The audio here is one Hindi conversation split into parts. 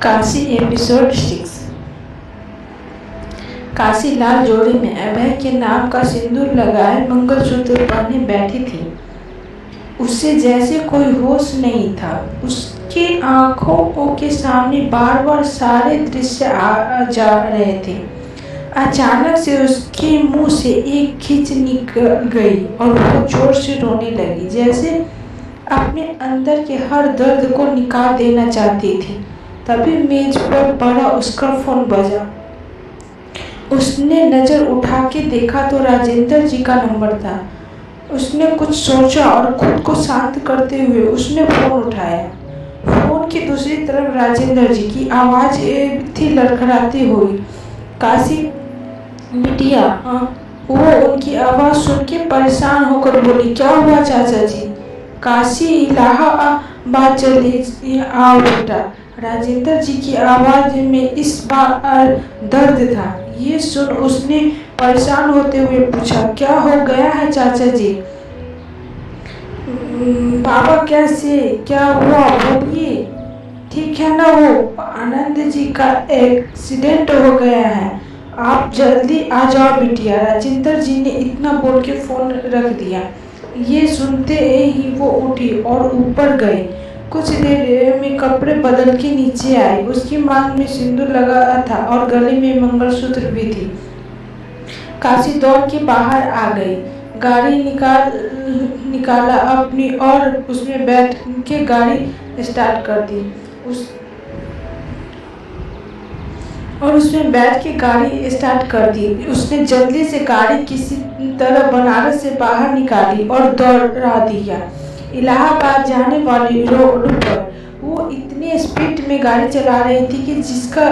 काशी एपिसोड 6। काशी लाल जोड़ी में अभय के नाम का सिंदूर लगाए मंगलसूत्र पहने बैठी थी। उसे जैसे कोई होश नहीं था। उसकी आंखों के सामने बार बार सारे दृश्य आ जा रहे थे। अचानक से उसके मुंह से एक खींच निकल गई और वो जोर से रोने लगी, जैसे अपने अंदर के हर दर्द को निकाल देना चाहती थी। तभी मेज पर पड़ा उसका फोन बजा। उसने नजर उठा के देखा तो राजेंद्र जी का नंबर था। उसने कुछ सोचा और खुद को शांत करते हुए उसने फोन उठाया। फोन की दूसरी तरफ राजेंद्र जी की आवाज थी लड़खड़ाती हुई। काशी बिटिया। वो उनकी आवाज सुन के परेशान होकर बोली, क्या हुआ चाचा जी? काशी इलाहाबाद चले आओ बेटा। राजेंद्र जी की आवाज में इस बार दर्द था। ये सुन उसने परेशान होते हुए पूछा, क्या हो गया है चाचा जी? बाबा कैसे? क्या हुआ बोलिए। ठीक है ना? वो आनंद जी का एक्सीडेंट हो गया है। आप जल्दी आ जाओ बिटिया। राजेंद्र जी ने इतना बोल के फोन रख दिया। ये सुनते ही वो उठी और ऊपर गई। कुछ देर में कपड़े बदल के नीचे आई। उसकी मांग में सिंदूर लगा था और गले में मंगलसूत्र भी थी। काशी दौड़ के बाहर आ गई। गाड़ी निकाला अपनी और उसमें बैठ के गाड़ी स्टार्ट कर दी। उसने जल्दी से गाड़ी किसी तरह बनारस से बाहर निकाली और दौड़ा दिया इलाहाबाद जाने वाली रोड पर। वो इतने स्पीड में गाड़ी चला रही थी कि जिसका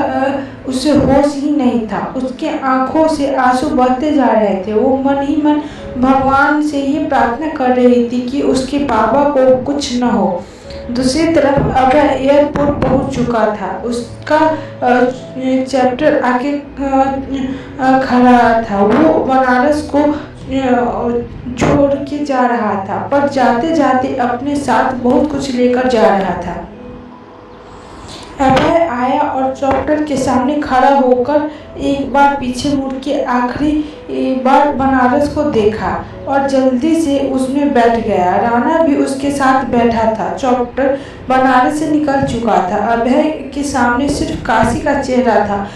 उसे होश ही नहीं था। उसके आंखों से आंसू बहते जा रहे थे। वो मन ही मन भगवान से ये प्रार्थना कर रही थी कि उसके बाबा को कुछ न हो। दूसरी तरफ अभय एयरपोर्ट पहुंच चुका था। उसका चैप्टर आके खड़ा था। वो बनारस को छोड़ के जा रहा था, पर जाते जाते अपने साथ बहुत कुछ लेकर जा रहा था। अभय आया और चौखट के सामने खड़ा होकर एक बार पीछे मुड़ के आखिरी बार बनारस को देखा और जल्दी से उसमें बैठ गया। राणा भी उसके साथ बैठा था। चौखट बनारस से निकल चुका था। अभय के सामने सिर्फ काशी का चेहरा था।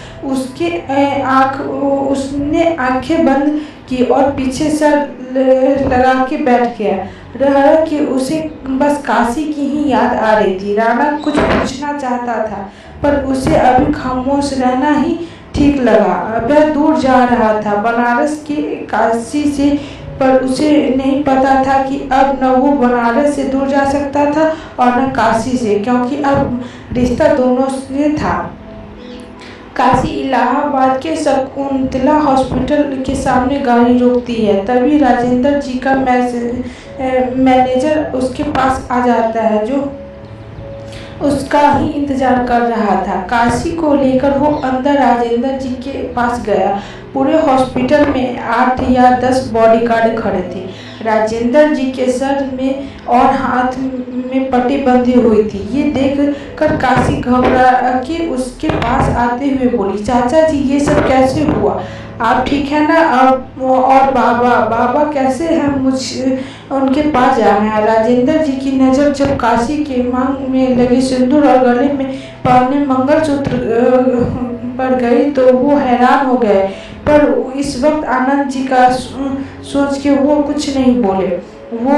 उसने आंखें बंद की और पीछे सर लगा के बैठ गया। रह कि उसे बस काशी की ही याद आ रही थी। राणा कुछ पूछना चाहता था, पर उसे अभी खामोश रहना ही ठीक लगा। अभय दूर जा रहा था बनारस के काशी से, पर उसे नहीं पता था कि अब न वो बनारस से दूर जा सकता था और न काशी से, क्योंकि अब रिश्ता दोनों से था। काशी इलाहाबाद के शकुंतला हॉस्पिटल के सामने गाड़ी रोकती है। तभी राजेंद्र जी का मैनेजर उसके पास आ जाता है, जो उसका ही इंतजार कर रहा था। काशी को लेकर वो अंदर राजेंद्र जी के पास गया। पूरे हॉस्पिटल में 8 या 10 बॉडीगार्ड खड़े थे। राजेंद्र जी के सर में और हाथ में पट्टी बंधी हुई थी। ये देख कर काशी घबरा के उसके पास आते हुए बोली, चाचा जी ये सब कैसे हुआ? आप ठीक है ना? और बाबा कैसे हैं? मुझे उनके पास जाना है। राजेंद्र जी की नज़र जब काशी के मांग में लगे सिंदूर और गले में पहने मंगलसूत्र पर गई तो वो हैरान हो गए, पर इस वक्त आनंद जी का सोच के वो कुछ नहीं बोले। वो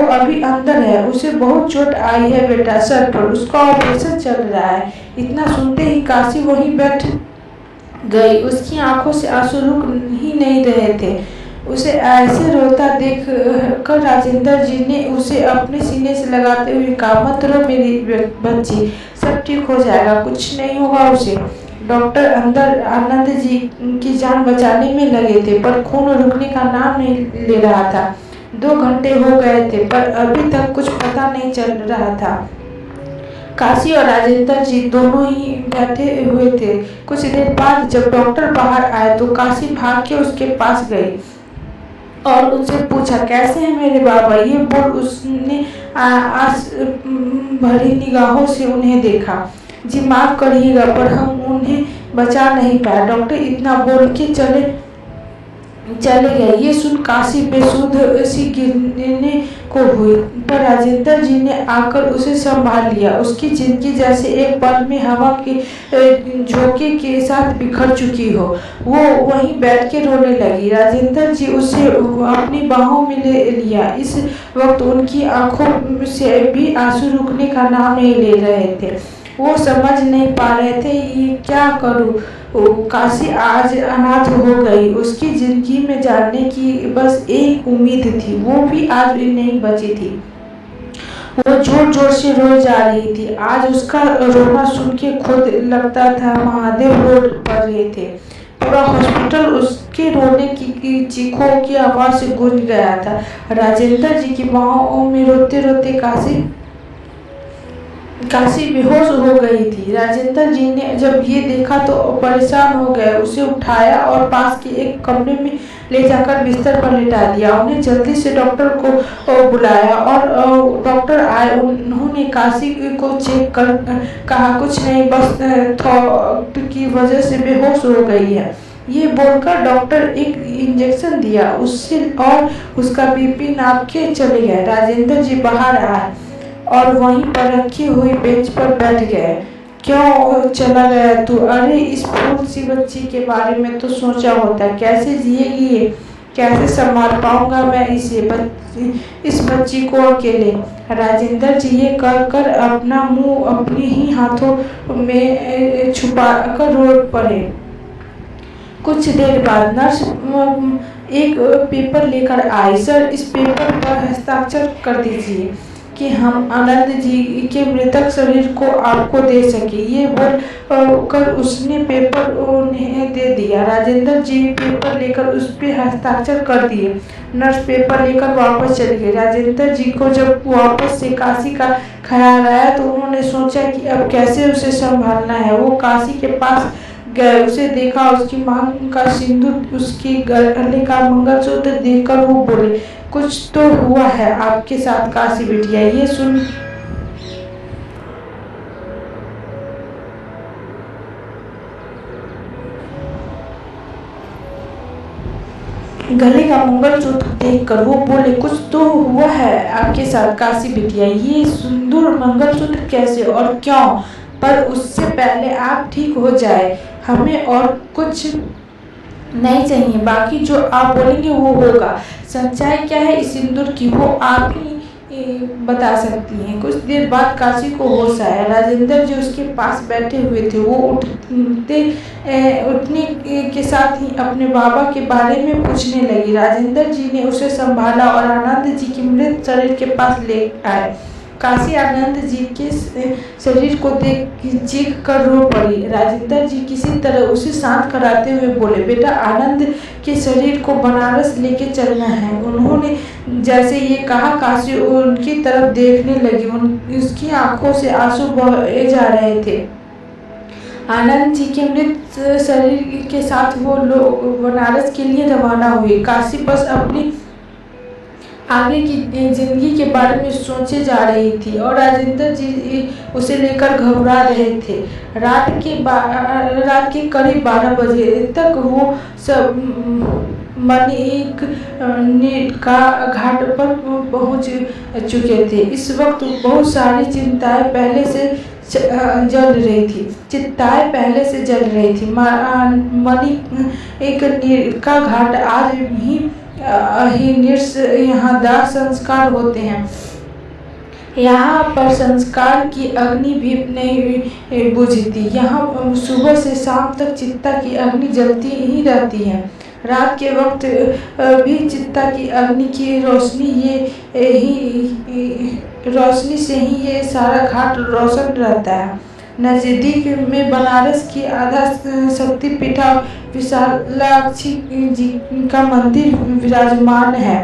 अभी अंदर है। उसे बहुत चोट आई है बेटा, सर पर। उसका ऑपरेशन चल रहा है। इतना सुनते ही काशी वहीं बैठ गई। उसकी आंखों से आंसू रुक ही नहीं रहे थे। उसे ऐसे रोता देख कर राजेंद्र जी ने उसे अपने सीने से लगाते हुए कहा, मत रो मेरी बच्ची, सब ठीक हो जाएगा, कुछ नहीं होगा उसे। डॉक्टर अंदर आनंद जी की जान बचाने में लगे थे, पर खून रुकने का नाम नहीं ले रहा था। 2 घंटे हो गए थे, पर अभी तक कुछ पता नहीं चल रहा था। काशी और राजेंद्र जी दोनों ही बैठे हुए थे। कुछ देर बाद जब डॉक्टर बाहर आए तो काशी भाग के उसके पास गई और उनसे पूछा, कैसे हैं मेरे बाबा? ये बोल उसने आस भरी निगाहों से उन्हें देखा। जी माफ करिएगा, पर हम उन्हें बचा नहीं पाए। डॉक्टर इतना बोल के चले गए। ये सुन काशी बेसुध सी गिरने को हुई, पर राजेंद्र जी ने आकर उसे संभाल लिया। उसकी जिंदगी जैसे एक पल में हवा के झोंके के साथ बिखर चुकी हो। वो वहीं बैठ के रोने लगी। राजेंद्र जी उसे अपनी बाहों में ले लिया। इस वक्त उनकी आंखों से भी आंसू रुकने का नाम नहीं ले रहे थे। वो समझ नहीं पा रहे थे ये क्या करूं। काशी आज अनाथ हो गई। उसकी जिंदगी में जानने की बस एक उम्मीद थी, वो भी आज भी नहीं बची थी। वो जोर जोर से रो जा रही थी। आज उसका रोना सुन के खुद लगता था महादेव रो पड़ रहे थे। पूरा हॉस्पिटल उसके रोने की चीखों की आवाज से गूंज गया था। राजेंद्र जी की बाहों में रोते रोते काशी बेहोश हो गई थी। राजेंद्र जी ने जब ये देखा तो परेशान हो गए। उसे उठाया और पास के एक कमरे में ले जाकर बिस्तर पर लिटा दिया। उन्हें जल्दी से डॉक्टर को बुलाया और डॉक्टर आए। उन्होंने काशी को चेक कर कहा कुछ नहीं, बस थॉट की वजह से बेहोश हो गई है। ये बोलकर डॉक्टर एक इंजेक्शन दिया उससे और उसका बीपी नाप के चले गए। राजेंद्र जी बाहर आए और वहीं पर रखी हुई बेंच पर बैठ गए। क्यों चला गया तू? अरे इस फूल सी बच्ची के बारे में तो सोचा होता, कैसे जिएगी ये, कैसे संभाल पाऊंगा मैं इस बच्ची को अकेले। राजेंद्र जी ये कर अपना मुंह अपने ही हाथों में छुपा कर रो पड़े। कुछ देर बाद नर्स एक पेपर लेकर आई। सर, इस पेपर पर हस्ताक्षर कर दीजिए कि हम आनंद जी के मृतक शरीर को आपको दे सके। ये बोल कर उसने पेपर उन्हें दे दिया। राजेंद्र जी पेपर लेकर उस पर हस्ताक्षर कर दिए। नर्स पेपर लेकर वापस चली गई। राजेंद्र जी को जब वापस से काशी का ख्याल आया तो उन्होंने सोचा कि अब कैसे उसे संभालना है। वो काशी के पास गए, उसे देखा, उसकी मांग का सिंदूर, उसके गले का मंगलसूत्र देखकर वो बोले, कुछ तो हुआ है आपके साथ काशी बिटिया। ये सुन गले का मंगलसूत्र देखकर वो बोले, कुछ तो हुआ है आपके साथ काशी बिटिया। ये सिंदूर मंगलसूत्र कैसे और क्यों? पर उससे पहले आप ठीक हो जाए, हमें और कुछ नहीं चाहिए। बाकी जो आप बोलेंगे वो होगा। सच्चाई क्या है इस सिंदूर की, वो आप ही बता सकती हैं। कुछ देर बाद काशी को होश आया। राजेंद्र जी उसके पास बैठे हुए थे। वो उठने के साथ ही अपने बाबा के बारे में पूछने लगी। राजेंद्र जी ने उसे संभाला और आनंद जी के मृत शरीर के पास ले आए। काशी आनंद जी के शरीर को चीख कर रो पड़ी। राजेंद्र जी किसी तरह उसे शांत कराते हुए बोले, बेटा आनंद के शरीर को बनारस लेके चलना है। उन्होंने जैसे ये कहा काशी उनकी तरफ देखने लगी। उसकी आंखों से आंसू बहे जा रहे थे। आनंद जी के मृत शरीर के साथ वो लोग बनारस के लिए रवाना हुए। काशी बस अपनी आगे की जिंदगी के बारे में सोचे जा रही थी और राजेंद्र जी उसे लेकर घबरा रहे थे। रात के करीब 12 बजे तक वो सब मणिक का घाट पर पहुंच चुके थे। इस वक्त बहुत सारी चिंताएं पहले से जल रही थी। मणिक का घाट आज भी यहाँ दाह संस्कार होते हैं। यहाँ पर संस्कार की अग्नि भी नहीं बुझती। यहाँ सुबह से शाम तक चित्ता की अग्नि जलती ही रहती है। रात के वक्त भी चित्ता की अग्नि की रोशनी से ही ये सारा घाट रोशन रहता है। नजदीक में बनारस की आधा शक्तिपीठा विशालाक्षी जी का मंदिर विराजमान है।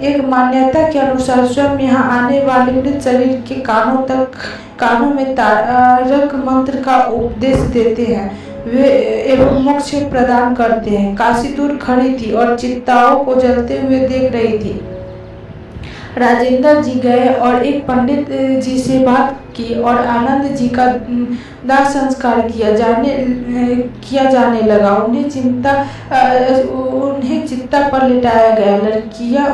एक मान्यता के अनुसार स्वयं यहाँ आने वाले मृत शरीर के कानों में तारक मंत्र का उपदेश देते हैं वे एवं मोक्ष प्रदान करते हैं। काशी दूर खड़ी थी और चिताओं को जलते हुए देख रही थी। राजेंद्र जी गए और एक पंडित जी से बात की और आनंद जी का दाह संस्कार किया जाने लगा। उन्हें चिता पर लिटाया गया। लकड़ियां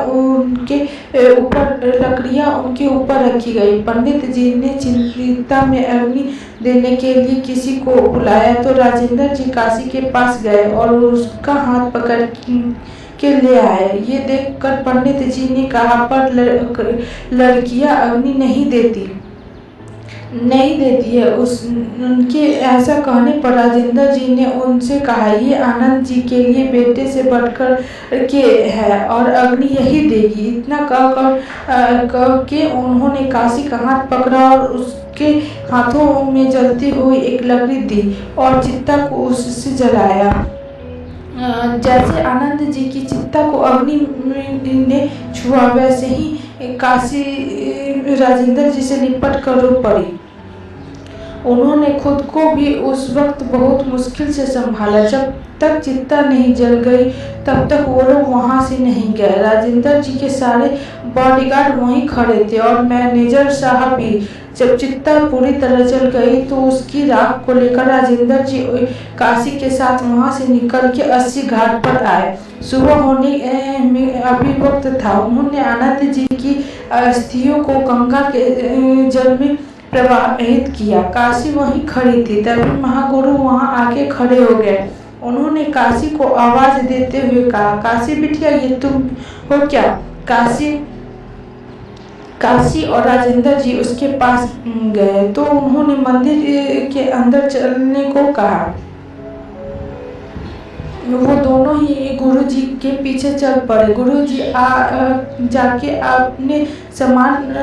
उनके ऊपर रखी गई। पंडित जी ने चिता में अग्नि देने के लिए किसी को बुलाया तो राजेंद्र जी काशी के पास गए और उसका हाथ पकड़ के ले आए। ये देखकर पंडित जी ने कहा, पर लड़कियां अग्नि नहीं देती है। उनके ऐसा कहने पर राजेंद्र जी ने उनसे कहा, ये आनंद जी के लिए बेटे से बढ़कर के है और अग्नि यही देगी। इतना कह के उन्होंने काशी का हाथ पकड़ा और उसके हाथों में जलती हुई एक लकड़ी दी और चिता को उससे जलाया। जैसे आनंद जी की चिता को अग्नि ने छुआ, वैसे ही काशी राजेंद्र जी से लिपट कर रो पड़ी। उन्होंने खुद को भी उस वक्त बहुत मुश्किल से संभाला। जब तक चिता नहीं जल गई तब तक वो लोग वहां से नहीं गए। राजेंद्र जी के सारे बॉडीगार्ड वहीं खड़े थे और मैनेजर साहब भी। जब चिता पूरी तरह जल गई तो उसकी राख को लेकर राजेंद्र जी काशी के साथ वहां से निकल के 80 घाट पर आए। सुबह होने में अभी वक्त था। उन्होंने आनंद जी की अस्थियों को गंगा के जल में प्रवाहित किया। काशी वहीं खड़ी थी, तभी महागुरु वहां आके खड़े हो गए। उन्होंने काशी को आवाज देते हुए कहा, काशी बिटिया, ये तुम हो क्या? काशी और राजेंद्र जी उसके पास गए तो उन्होंने मंदिर के अंदर चलने को कहा। वो दोनों ही गुरु जी के पीछे चल पड़े। गुरु जी जाके अपने समान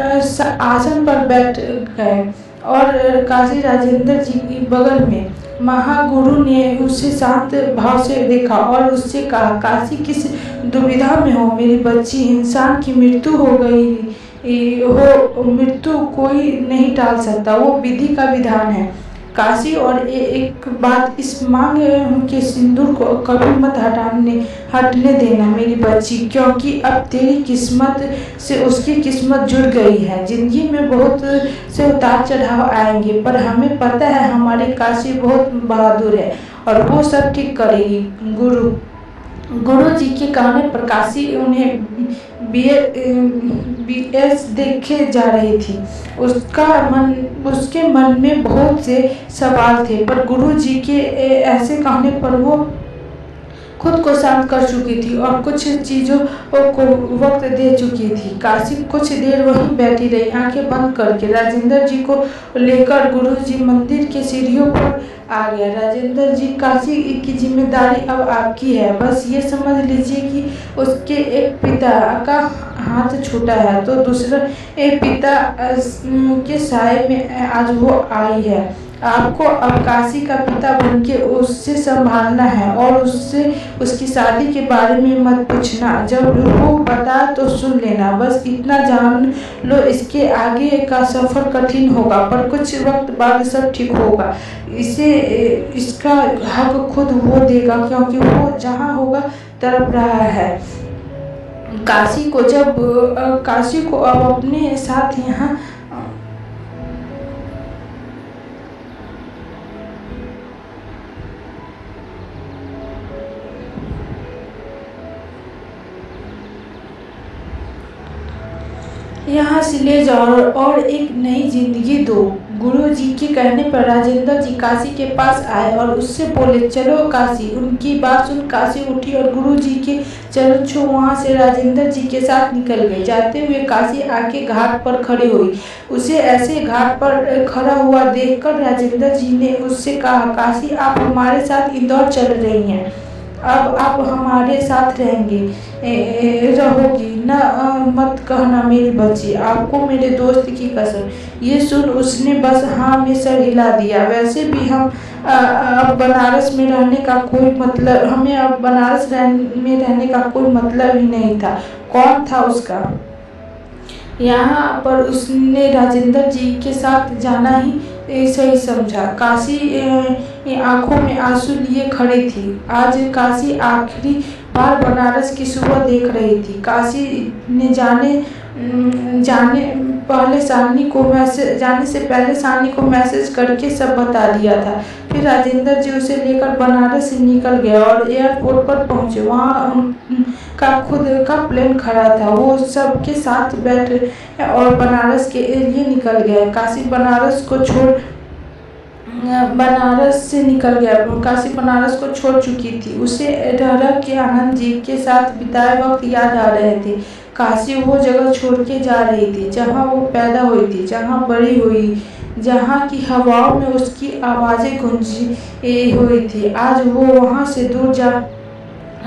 आसन पर बैठ गए और काशी राजेंद्र जी के बगल में। महागुरु ने उसे शांत भाव से देखा और उससे कहा, काशी किस दुविधा में हो मेरी बच्ची? इंसान की मृत्यु हो गई मृत्यु कोई नहीं टाल सकता, वो विधि का विधान है। काशी और एक बात, इस मांग के सिंदूर को कभी मत हटने देना मेरी बच्ची, क्योंकि अब तेरी किस्मत से उसकी किस्मत जुड़ गई है। जिंदगी में बहुत से उतार चढ़ाव आएंगे, पर हमें पता है हमारी काशी बहुत बहादुर है और वो सब ठीक करेगी। गुरु जी के कहने पर काशी उन्हें BS देखे जा रही थी। उसके मन में बहुत से सवाल थे, पर गुरु जी के ऐसे कहने पर वो खुद को शांत कर चुकी थी और कुछ चीजों को वक्त दे चुकी थी। काशी कुछ देर वहीं बैठी रही, आंखें बंद करके। राजेंद्र जी को लेकर गुरु जी मंदिर के सीढ़ियों पर आ गया। राजेंद्र जी, काशी की जिम्मेदारी अब आपकी है। बस ये समझ लीजिए कि उसके एक पिता का हाथ छूटा है तो दूसरे पिता के साए में आज वो आई है। आपको अब काशी का पिता बनके उससे संभालना है और उससे उसकी शादी के बारे में मत पूछना। जब वो बता तो सुन लेना, बस इतना जान लो। इसके आगे का सफर कठिन होगा, पर कुछ वक्त बाद सब ठीक होगा। इसका हक खुद वो देगा, क्योंकि वो जहाँ होगा तड़प रहा है। काशी को अब अपने साथ यहाँ से ले जाओ और एक नई जिंदगी दो। गुरु जी के कहने पर राजेंद्र जी काशी के पास आए और उससे बोले, चलो काशी। उनकी बात सुन काशी उठी और गुरु जी के चरण छू वहां से राजेंद्र जी के साथ निकल गई। जाते हुए काशी आके घाट पर खड़ी हुई। उसे ऐसे घाट पर खड़ा हुआ देखकर राजेंद्र जी ने उससे कहा, काशी, आप हमारे साथ इंदौर चल रही हैं। अब आप हमारे साथ रहोगी ना? मत कहना मेरी बच्ची, आपको मेरे दोस्त की कसम। ये सुन उसने बस हाँ में सर हिला दिया। वैसे भी अब बनारस में रहने का कोई मतलब ही नहीं था। कौन था उसका? यहाँ पर उसने राजेंद्र जी के साथ जाना ही सही समझा। काशी आंखों में आंसू लिए खड़ी थी। आज काशी आखिरी बार बनारस की सुबह देख रही थी। काशी ने जाने जाने से पहले सानी को मैसेज करके सब बता दिया था। फिर राजेंद्र जी उसे लेकर बनारस से निकल गए और एयरपोर्ट पर पहुंचे। वहां उनका खुद का प्लेन खड़ा था। वो सबके साथ बैठे और बनारस के लिए निकल गए। काशी बनारस को छोड़ चुकी थी। उसे ढरक के आनंद जी के साथ बिताए वक्त याद आ रहे थे। काशी वो जगह छोड़ के जा रही थी जहाँ वो पैदा हुई थी, जहाँ बड़ी हुई, जहाँ की हवाओं में उसकी आवाज़ें गूंजी हुई थी। आज वो वहाँ से दूर जा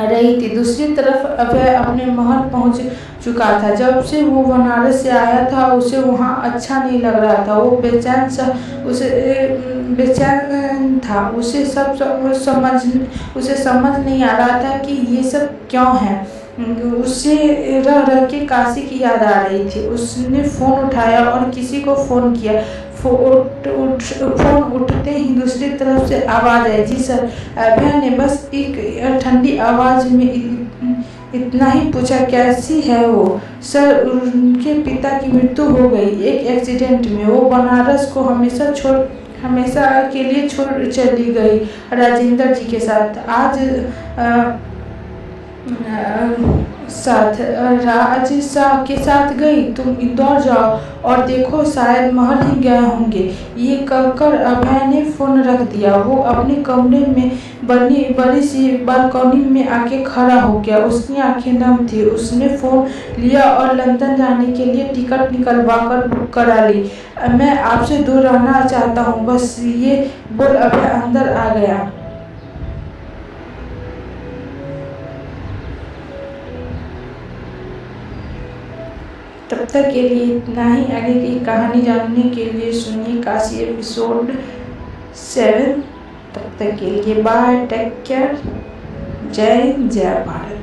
रही थी। दूसरी तरफ अभय अपने महल पहुंच चुका था। जब से वो बनारस से आया था उसे वहाँ अच्छा नहीं लग रहा था। वो बेचैन था। उसे समझ नहीं आ रहा था कि ये सब क्यों है। उसे रह रह के काशी की याद आ रही थी। उसने फ़ोन उठाया और किसी को फ़ोन किया। फ़ोन उठते ही दूसरी तरफ से आवाज़ आई, जी सर। अभय ने बस एक ठंडी आवाज़ में इतना ही पूछा, कैसी है वो? सर, उनके पिता की मृत्यु हो गई एक एक्सीडेंट में। वो बनारस को हमेशा के लिए छोड़ चली गई राजेंद्र जी के साथ। राज शाह के साथ गई। तुम इंदौर जाओ और देखो, शायद महल ही गए होंगे। ये कहकर अभय ने फोन रख दिया। वो अपने कमरे में बड़ी सी बालकनी में आके खड़ा हो गया। उसकी आंखें नम थी। उसने फोन लिया और लंदन जाने के लिए टिकट निकलवा कर बुक करा ली। मैं आपसे दूर रहना चाहता हूँ, बस ये बोल अभय अंदर आ गया। तब तक के लिए इतना ही। आगे की कहानी जानने के लिए सुनिए काशी एपिसोड 7। तब तक के लिए बाय, टेक केयर, जय हिंद, जय भारत।